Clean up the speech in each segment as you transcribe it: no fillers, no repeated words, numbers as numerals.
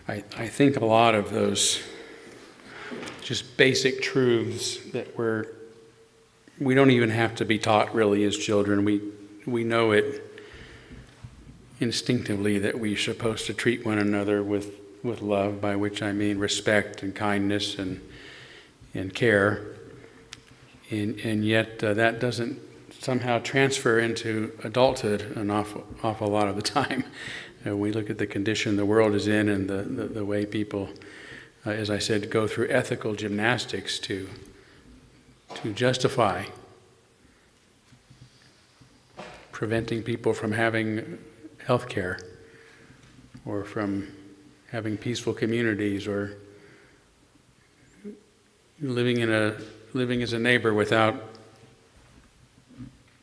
I think a lot of those just basic truths that we don't even have to be taught really as children. We know it instinctively that we're supposed to treat one another with love, by which I mean respect and kindness and care. And yet that doesn't somehow transfer into adulthood an awful lot of the time. We look at the condition the world is in and the way people, as I said, go through ethical gymnastics to justify preventing people from having health care or from having peaceful communities or living as a neighbor without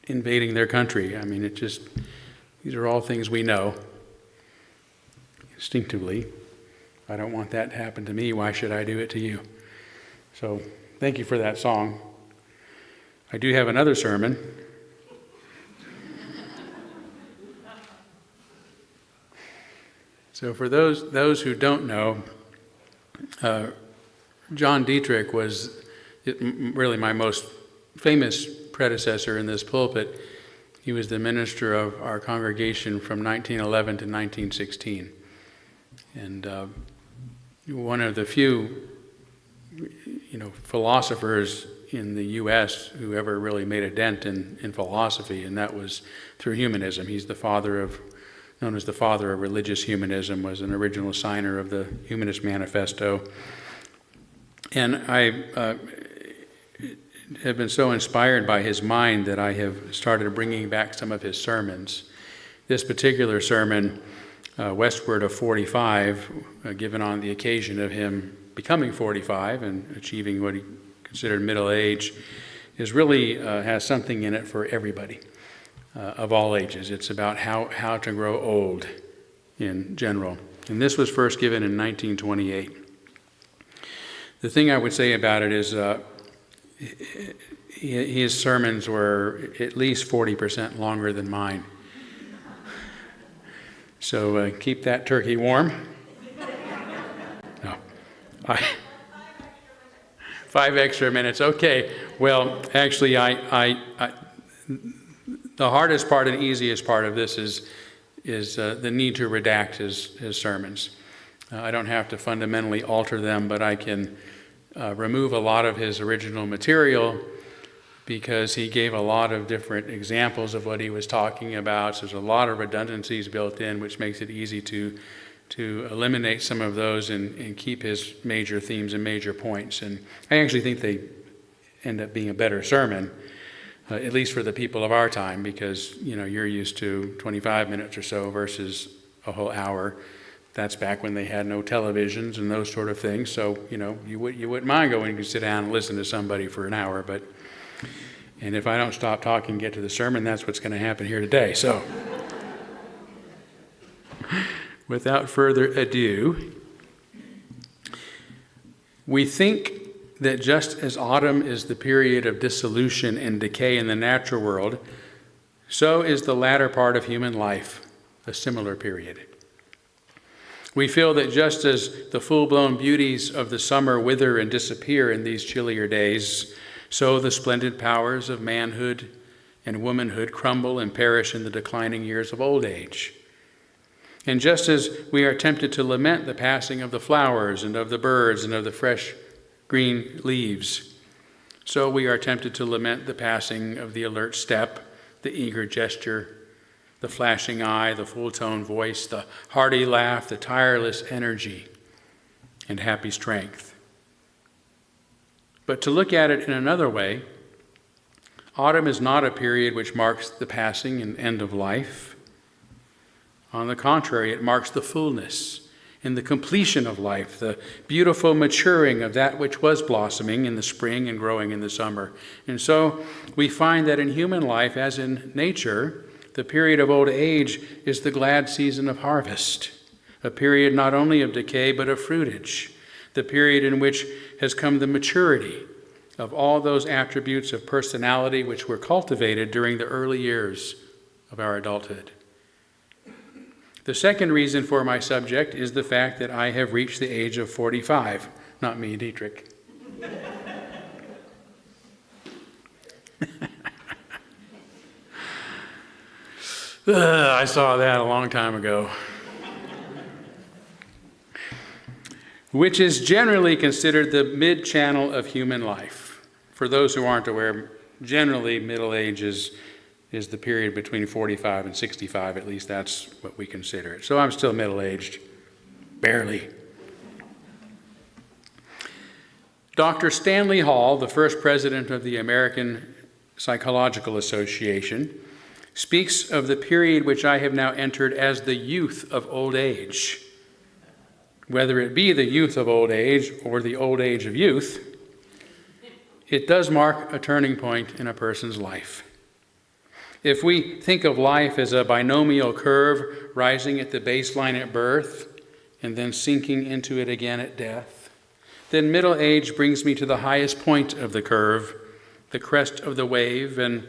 invading their country. I mean, these are all things we know instinctively. I don't want that to happen to me. Why should I do it to you? So thank you for that song. I do have another sermon. So for those who don't know, John Dietrich was really my most famous predecessor in this pulpit. He was the minister of our congregation from 1911 to 1916. And one of the few, philosophers in the U.S. who ever really made a dent in philosophy, and that was through humanism. He's known as the Father of Religious Humanism, was an original signer of the Humanist Manifesto. And I have been so inspired by his mind that I have started bringing back some of his sermons. This particular sermon, Westward of 45, given on the occasion of him becoming 45 and achieving what he considered middle age, is really has something in it for everybody of all ages. It's about how to grow old in general. And this was first given in 1928. The thing I would say about it is his sermons were at least 40% longer than mine. So keep that turkey warm. No. 5 extra minutes. Okay. Well, actually, the hardest part and easiest part of this is the need to redact his sermons. I don't have to fundamentally alter them, but I can remove a lot of his original material because he gave a lot of different examples of what he was talking about. So there's a lot of redundancies built in, which makes it easy to eliminate some of those and keep his major themes and major points. And I actually think they end up being a better sermon, at least for the people of our time, because you're used to 25 minutes or so versus a whole hour. That's back when they had no televisions and those sort of things. So you wouldn't mind going to sit down and listen to somebody for an hour. And if I don't stop talking and get to the sermon, that's what's going to happen here today. So without further ado, we think that just as autumn is the period of dissolution and decay in the natural world, so is the latter part of human life a similar period. We feel that just as the full-blown beauties of the summer wither and disappear in these chillier days, so the splendid powers of manhood and womanhood crumble and perish in the declining years of old age. And just as we are tempted to lament the passing of the flowers and of the birds and of the fresh green leaves, so we are tempted to lament the passing of the alert step, the eager gesture, the flashing eye, the full-tone voice, the hearty laugh, the tireless energy, and happy strength. But to look at it in another way, autumn is not a period which marks the passing and end of life. On the contrary, it marks the fullness and the completion of life, the beautiful maturing of that which was blossoming in the spring and growing in the summer. And so we find that in human life, as in nature, the period of old age is the glad season of harvest, a period not only of decay but of fruitage, the period in which has come the maturity of all those attributes of personality which were cultivated during the early years of our adulthood. The second reason for my subject is the fact that I have reached the age of 45. Not me, Dietrich. I saw that a long time ago. Which is generally considered the mid-channel of human life. For those who aren't aware, generally middle age is the period between 45 and 65. At least that's what we consider it. So I'm still middle-aged, barely. Dr. Stanley Hall, the first president of the American Psychological Association, speaks of the period which I have now entered as the youth of old age. Whether it be the youth of old age or the old age of youth, it does mark a turning point in a person's life. If we think of life as a binomial curve rising at the baseline at birth and then sinking into it again at death, then middle age brings me to the highest point of the curve, the crest of the wave, and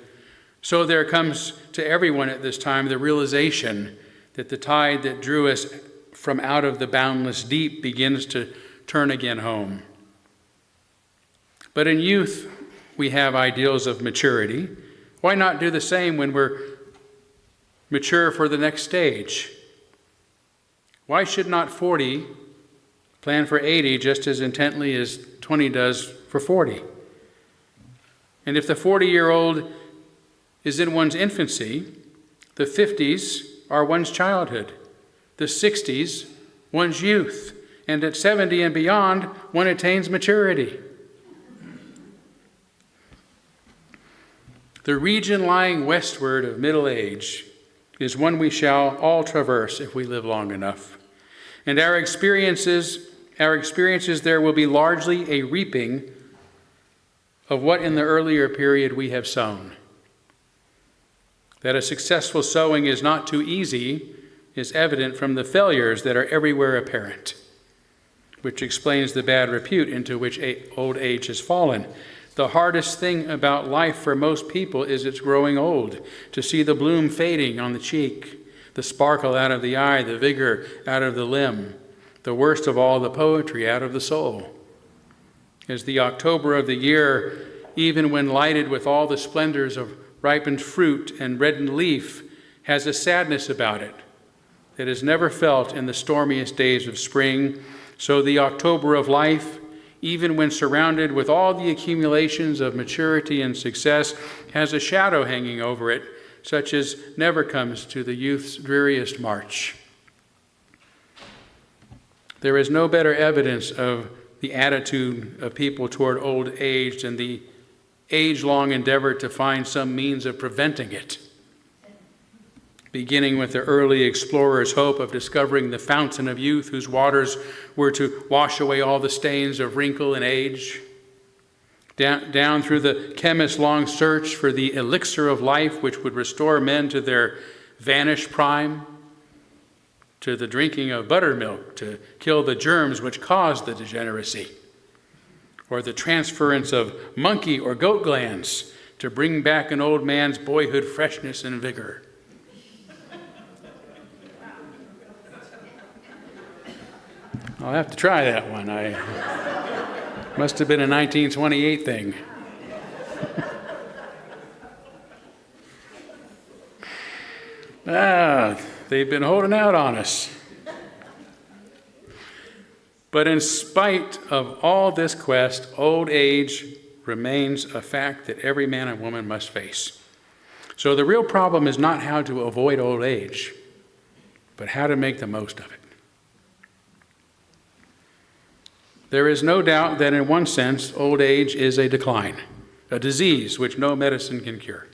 so there comes to everyone at this time the realization that the tide that drew us from out of the boundless deep begins to turn again home. But in youth, we have ideals of maturity. Why not do the same when we're mature for the next stage? Why should not 40 plan for 80 just as intently as 20 does for 40? And if the 40-year-old is in one's infancy, the 50s are one's childhood, the 60s one's youth, and at 70 and beyond one attains maturity. The region lying westward of middle age is one we shall all traverse if we live long enough. And our experiences there will be largely a reaping of what in the earlier period we have sown. That a successful sowing is not too easy is evident from the failures that are everywhere apparent, which explains the bad repute into which old age has fallen. The hardest thing about life for most people is its growing old, to see the bloom fading on the cheek, the sparkle out of the eye, the vigor out of the limb, the worst of all, the poetry out of the soul. As the October of the year, even when lighted with all the splendors of ripened fruit and reddened leaf, has a sadness about it that is never felt in the stormiest days of spring, so the October of life, even when surrounded with all the accumulations of maturity and success, has a shadow hanging over it, such as never comes to the youth's dreariest march. There is no better evidence of the attitude of people toward old age than the age-long endeavor to find some means of preventing it, beginning with the early explorers' hope of discovering the fountain of youth whose waters were to wash away all the stains of wrinkle and age, down through the chemist's long search for the elixir of life which would restore men to their vanished prime, to the drinking of buttermilk to kill the germs which caused the degeneracy, or the transference of monkey or goat glands to bring back an old man's boyhood freshness and vigor. I'll have to try that one. I must have been a 1928 thing. They've been holding out on us. But in spite of all this quest, old age remains a fact that every man and woman must face. So the real problem is not how to avoid old age, but how to make the most of it. There is no doubt that in one sense, old age is a decline, a disease which no medicine can cure.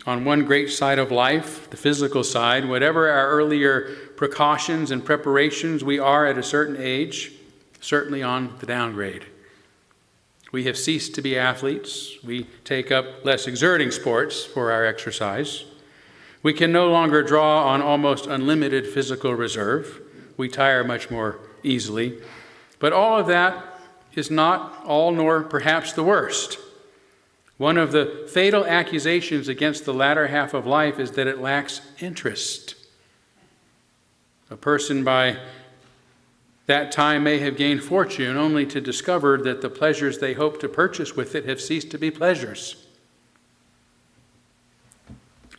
On one great side of life, the physical side, whatever our earlier precautions and preparations, we are at a certain age, certainly on the downgrade. We have ceased to be athletes. We take up less exerting sports for our exercise. We can no longer draw on almost unlimited physical reserve. We tire much more easily. But all of that is not all nor perhaps the worst. One of the fatal accusations against the latter half of life is that it lacks interest. A person by that time may have gained fortune only to discover that the pleasures they hope to purchase with it have ceased to be pleasures,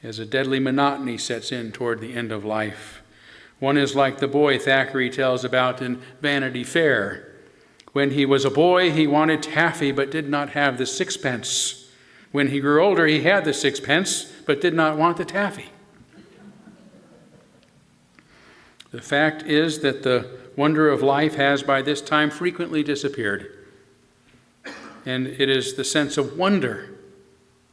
as a deadly monotony sets in toward the end of life. One is like the boy Thackeray tells about in Vanity Fair. When he was a boy, he wanted taffy but did not have the sixpence. When he grew older, he had the sixpence but did not want the taffy. The fact is that the wonder of life has by this time frequently disappeared. And it is the sense of wonder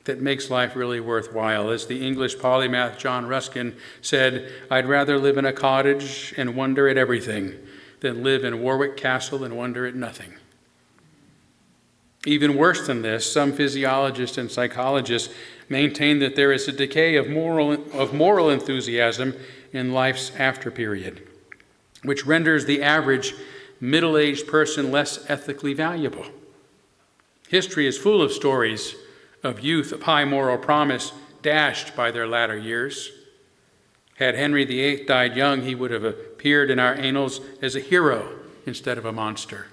that makes life really worthwhile. As the English polymath John Ruskin said, "I'd rather live in a cottage and wonder at everything than live in Warwick Castle and wonder at nothing." Even worse than this, some physiologists and psychologists maintain that there is a decay of moral enthusiasm in life's after period, which renders the average middle-aged person less ethically valuable. History is full of stories of youth of high moral promise dashed by their latter years. Had Henry VIII died young, he would have appeared in our annals as a hero instead of a monster.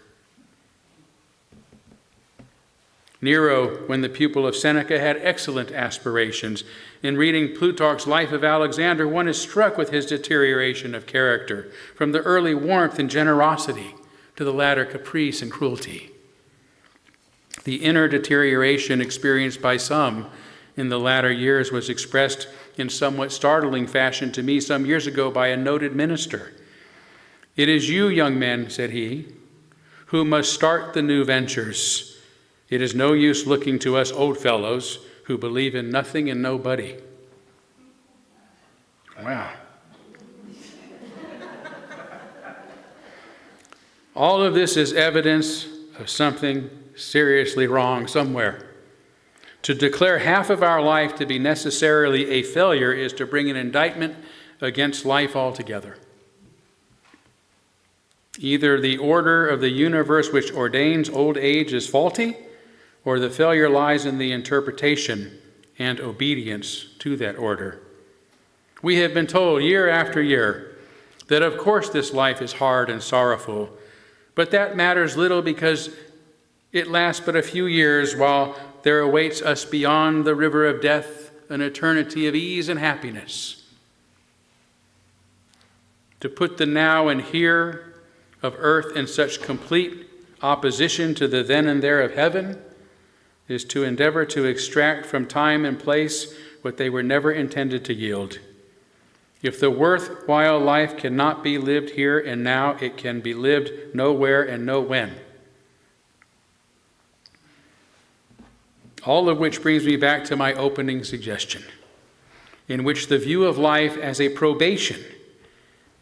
Nero, when the pupil of Seneca, had excellent aspirations. In reading Plutarch's Life of Alexander, one is struck with his deterioration of character, from the early warmth and generosity to the latter caprice and cruelty. The inner deterioration experienced by some in the latter years was expressed in somewhat startling fashion to me some years ago by a noted minister. "It is you, young men," said he, "who must start the new ventures. It is no use looking to us old fellows who believe in nothing and nobody." Wow. All of this is evidence of something seriously wrong somewhere. To declare half of our life to be necessarily a failure is to bring an indictment against life altogether. Either the order of the universe which ordains old age is faulty, or the failure lies in the interpretation and obedience to that order. We have been told year after year that of course this life is hard and sorrowful, but that matters little because it lasts but a few years, while there awaits us beyond the river of death an eternity of ease and happiness. To put the now and here of earth in such complete opposition to the then and there of heaven is to endeavor to extract from time and place what they were never intended to yield. If the worthwhile life cannot be lived here and now, it can be lived nowhere and no when. All of which brings me back to my opening suggestion, in which the view of life as a probation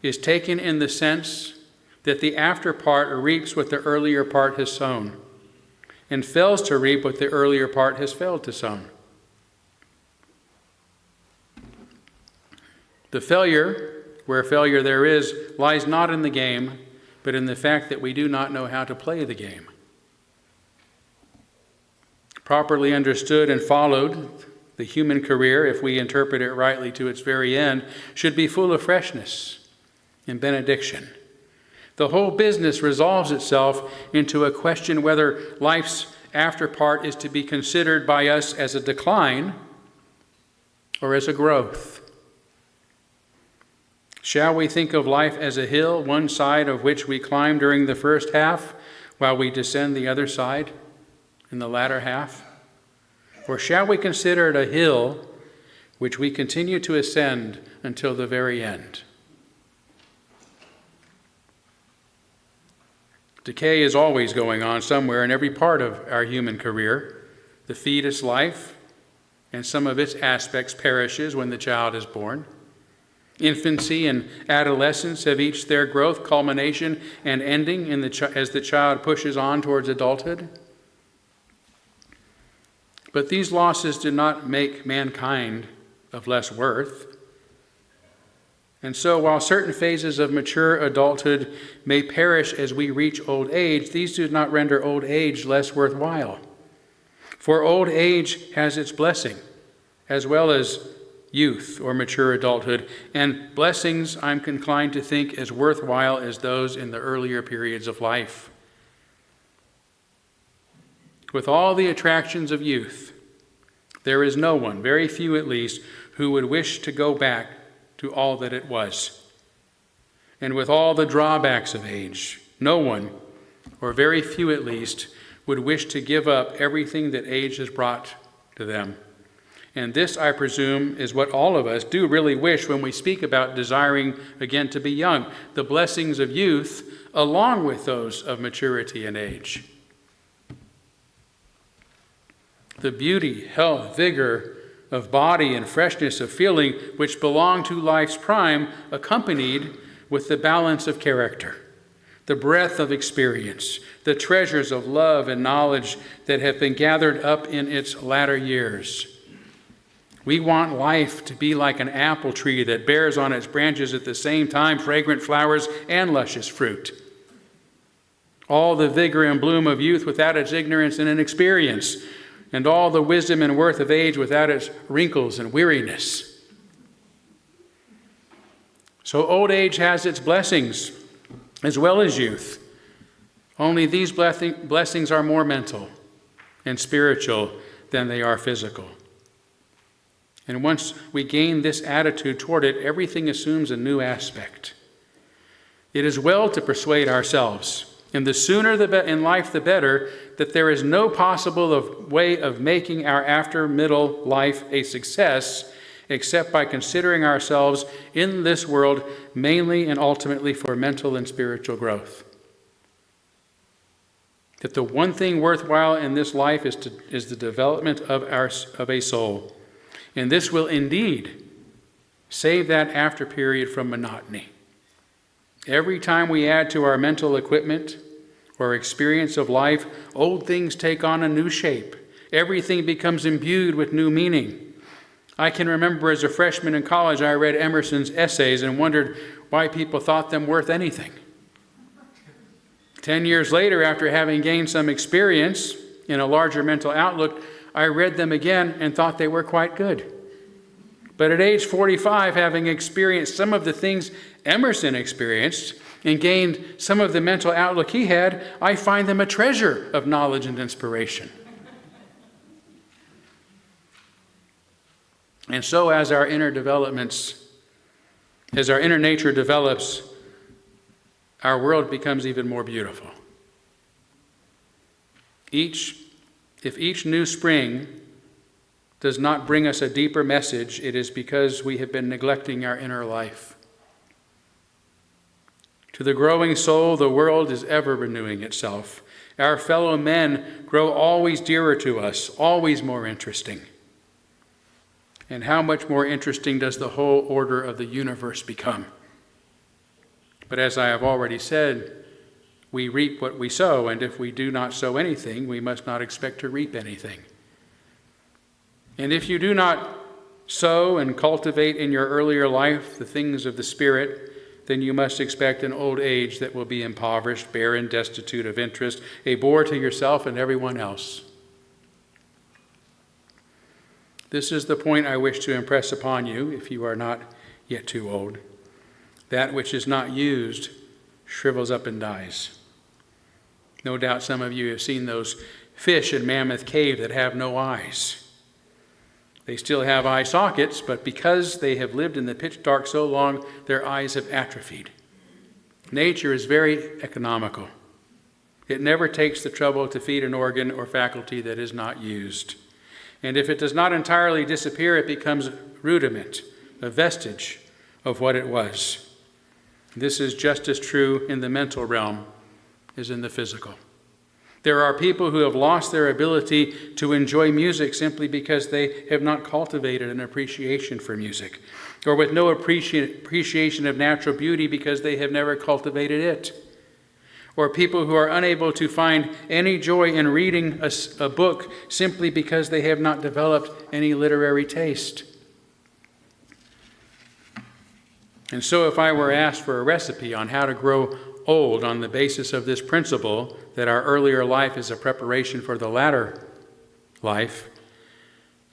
is taken in the sense that the after part reaps what the earlier part has sown, and fails to reap what the earlier part has failed to sow. The failure, where failure there is, lies not in the game, but in the fact that we do not know how to play the game. Properly understood and followed, the human career, if we interpret it rightly to its very end, should be full of freshness and benediction. The whole business resolves itself into a question whether life's after part is to be considered by us as a decline or as a growth. Shall we think of life as a hill, one side of which we climb during the first half, while we descend the other side in the latter half? Or shall we consider it a hill which we continue to ascend until the very end? Decay is always going on somewhere in every part of our human career. The fetus life and some of its aspects perishes when the child is born. Infancy and adolescence have each their growth, culmination, and ending as the child pushes on towards adulthood. But these losses do not make mankind of less worth. And so while certain phases of mature adulthood may perish as we reach old age, these do not render old age less worthwhile. For old age has its blessing, as well as youth or mature adulthood, and blessings I'm inclined to think as worthwhile as those in the earlier periods of life. With all the attractions of youth, there is no one, very few at least, who would wish to go back to all that it was. And with all the drawbacks of age, no one, or very few at least, would wish to give up everything that age has brought to them. And this, I presume, is what all of us do really wish when we speak about desiring again to be young, the blessings of youth along with those of maturity and age. The beauty, health, vigor of body and freshness of feeling which belong to life's prime, accompanied with the balance of character, the breadth of experience, the treasures of love and knowledge that have been gathered up in its latter years. We want life to be like an apple tree that bears on its branches at the same time fragrant flowers and luscious fruit. All the vigor and bloom of youth without its ignorance and inexperience, and all the wisdom and worth of age without its wrinkles and weariness. So old age has its blessings as well as youth. Only these blessings are more mental and spiritual than they are physical. And once we gain this attitude toward it, everything assumes a new aspect. It is well to persuade ourselves, and the sooner in life the better, that there is no possible way of making our after-middle life a success except by considering ourselves in this world mainly and ultimately for mental and spiritual growth. That the one thing worthwhile in this life is the development of a soul. And this will indeed save that after period from monotony. Every time we add to our mental equipment or experience of life, old things take on a new shape. Everything becomes imbued with new meaning. I can remember as a freshman in college, I read Emerson's essays and wondered why people thought them worth anything. 10 years later, after having gained some experience in a larger mental outlook, I read them again and thought they were quite good. But at age 45, having experienced some of the things Emerson experienced and gained some of the mental outlook he had, I find them a treasure of knowledge and inspiration. And so as our inner nature develops, our world becomes even more beautiful. If each new spring does not bring us a deeper message, it is because we have been neglecting our inner life. To the growing soul, the world is ever renewing itself. Our fellow men grow always dearer to us, always more interesting. And how much more interesting does the whole order of the universe become? But as I have already said, we reap what we sow, and if we do not sow anything, we must not expect to reap anything. And if you do not sow and cultivate in your earlier life the things of the Spirit, then you must expect an old age that will be impoverished, barren, destitute of interest, a bore to yourself and everyone else. This is the point I wish to impress upon you, if you are not yet too old. That which is not used shrivels up and dies. No doubt some of you have seen those fish in Mammoth Cave that have no eyes. They still have eye sockets, but because they have lived in the pitch dark so long, their eyes have atrophied. Nature is very economical. It never takes the trouble to feed an organ or faculty that is not used. And if it does not entirely disappear, it becomes rudiment, a vestige of what it was. This is just as true in the mental realm as in the physical. There are people who have lost their ability to enjoy music simply because they have not cultivated an appreciation for music, or with no appreciation of natural beauty because they have never cultivated it. Or people who are unable to find any joy in reading a book simply because they have not developed any literary taste. And so if I were asked for a recipe on how to grow old on the basis of this principle, that our earlier life is a preparation for the latter life,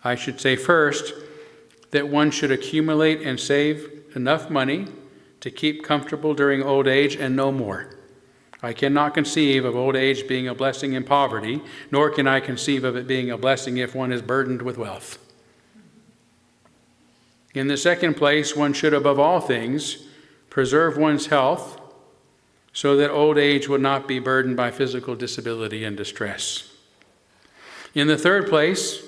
I should say first, that one should accumulate and save enough money to keep comfortable during old age and no more. I cannot conceive of old age being a blessing in poverty, nor can I conceive of it being a blessing if one is burdened with wealth. In the second place, one should above all things preserve one's health so that old age would not be burdened by physical disability and distress. In the third place,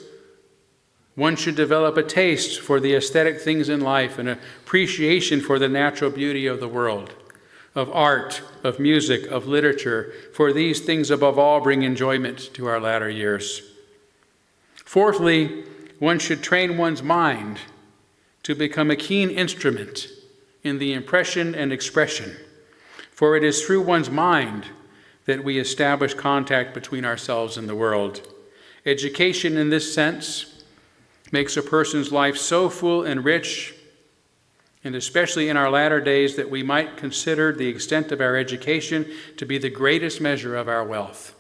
one should develop a taste for the aesthetic things in life and appreciation for the natural beauty of the world, of art, of music, of literature, for these things above all bring enjoyment to our latter years. Fourthly, one should train one's mind to become a keen instrument in the impression and expression, for it is through one's mind that we establish contact between ourselves and the world. Education in this sense makes a person's life so full and rich, and especially in our latter days, that we might consider the extent of our education to be the greatest measure of our wealth.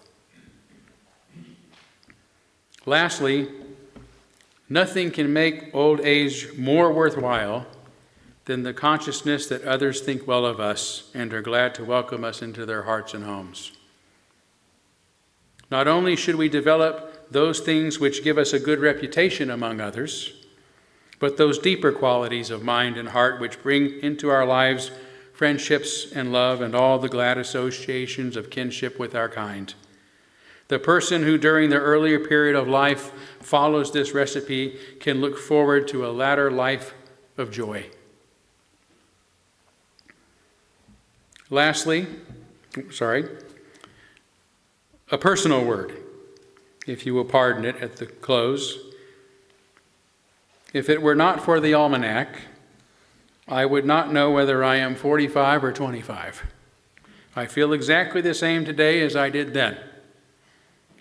Lastly, nothing can make old age more worthwhile than the consciousness that others think well of us and are glad to welcome us into their hearts and homes. Not only should we develop those things which give us a good reputation among others, but those deeper qualities of mind and heart which bring into our lives friendships and love and all the glad associations of kinship with our kind. The person who during the earlier period of life follows this recipe can look forward to a latter life of joy. Lastly, a personal word, if you will pardon it at the close. If it were not for the almanac, I would not know whether I am 45 or 25. I feel exactly the same today as I did then.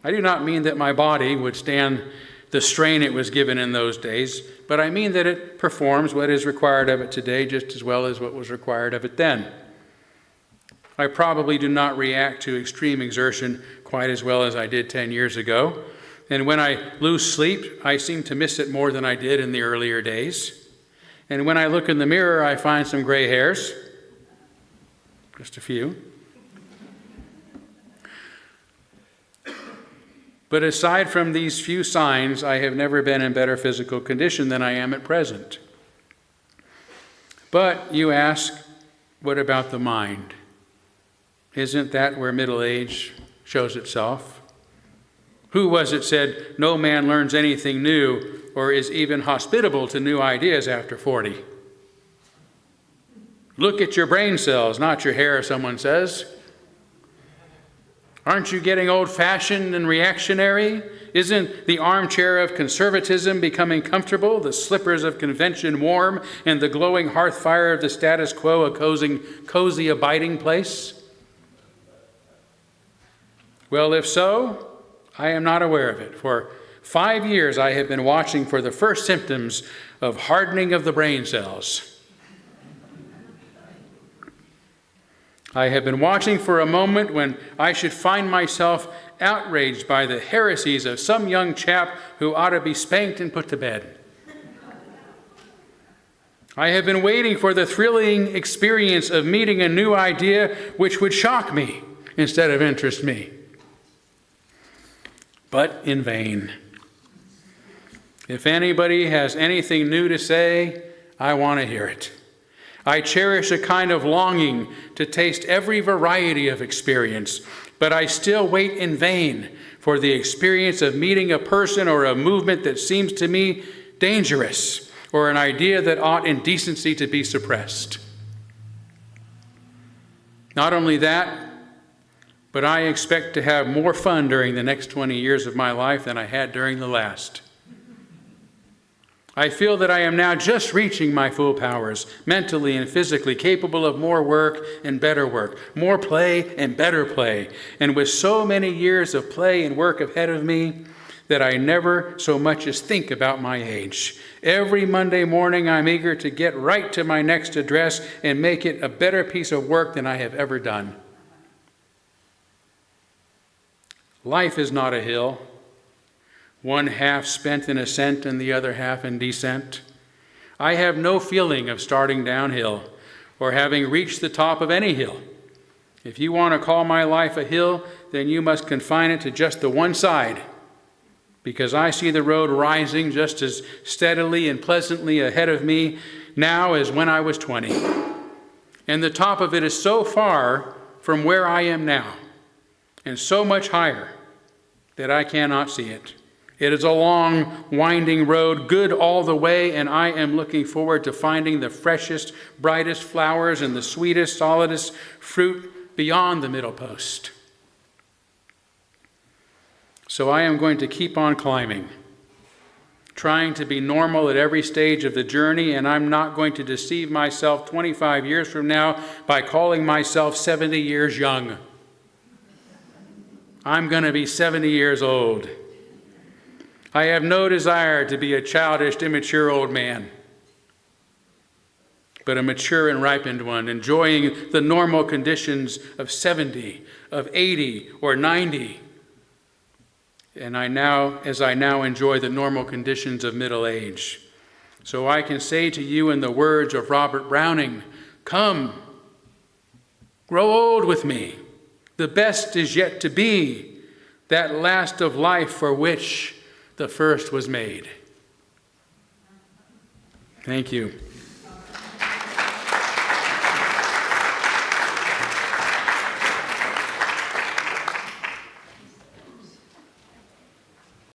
I do not mean that my body would stand the strain it was given in those days, but I mean that it performs what is required of it today just as well as what was required of it then. I probably do not react to extreme exertion quite as well as I did 10 years ago. And when I lose sleep, I seem to miss it more than I did in the earlier days. And when I look in the mirror, I find some gray hairs. Just a few. But aside from these few signs, I have never been in better physical condition than I am at present. But you ask, what about the mind? Isn't that where middle age shows itself? Who was it said, no man learns anything new or is even hospitable to new ideas after 40? Look at your brain cells, not your hair, someone says. Aren't you getting old-fashioned and reactionary? Isn't the armchair of conservatism becoming comfortable, the slippers of convention warm, and the glowing hearth fire of the status quo a cozy abiding place? Well, if so, I am not aware of it. For 5 years I have been watching for the first symptoms of hardening of the brain cells. I have been watching for a moment when I should find myself outraged by the heresies of some young chap who ought to be spanked and put to bed. I have been waiting for the thrilling experience of meeting a new idea which would shock me instead of interest me. But in vain. If anybody has anything new to say, I want to hear it. I cherish a kind of longing to taste every variety of experience, but I still wait in vain for the experience of meeting a person or a movement that seems to me dangerous, or an idea that ought in decency to be suppressed. Not only that, but I expect to have more fun during the next 20 years of my life than I had during the last. I feel that I am now just reaching my full powers, mentally and physically capable of more work and better work, more play and better play, and with so many years of play and work ahead of me that I never so much as think about my age. Every Monday morning I'm eager to get right to my next address and make it a better piece of work than I have ever done. Life is not a hill, one half spent in ascent and the other half in descent. I have no feeling of starting downhill or having reached the top of any hill. If you want to call my life a hill, then you must confine it to just the one side, because I see the road rising just as steadily and pleasantly ahead of me now as when I was 20. And the top of it is so far from where I am now, and so much higher, that I cannot see it. It is a long, winding road, good all the way, and I am looking forward to finding the freshest, brightest flowers and the sweetest, solidest fruit beyond the middle post. So I am going to keep on climbing, trying to be normal at every stage of the journey, and I'm not going to deceive myself 25 years from now by calling myself 70 years young. I'm going to be 70 years old. I have no desire to be a childish, immature old man, but a mature and ripened one, enjoying the normal conditions of 70, of 80, or 90. And as I now enjoy the normal conditions of middle age. So I can say to you in the words of Robert Browning, "Come, grow old with me. The best is yet to be, that last of life for which the first was made." Thank you.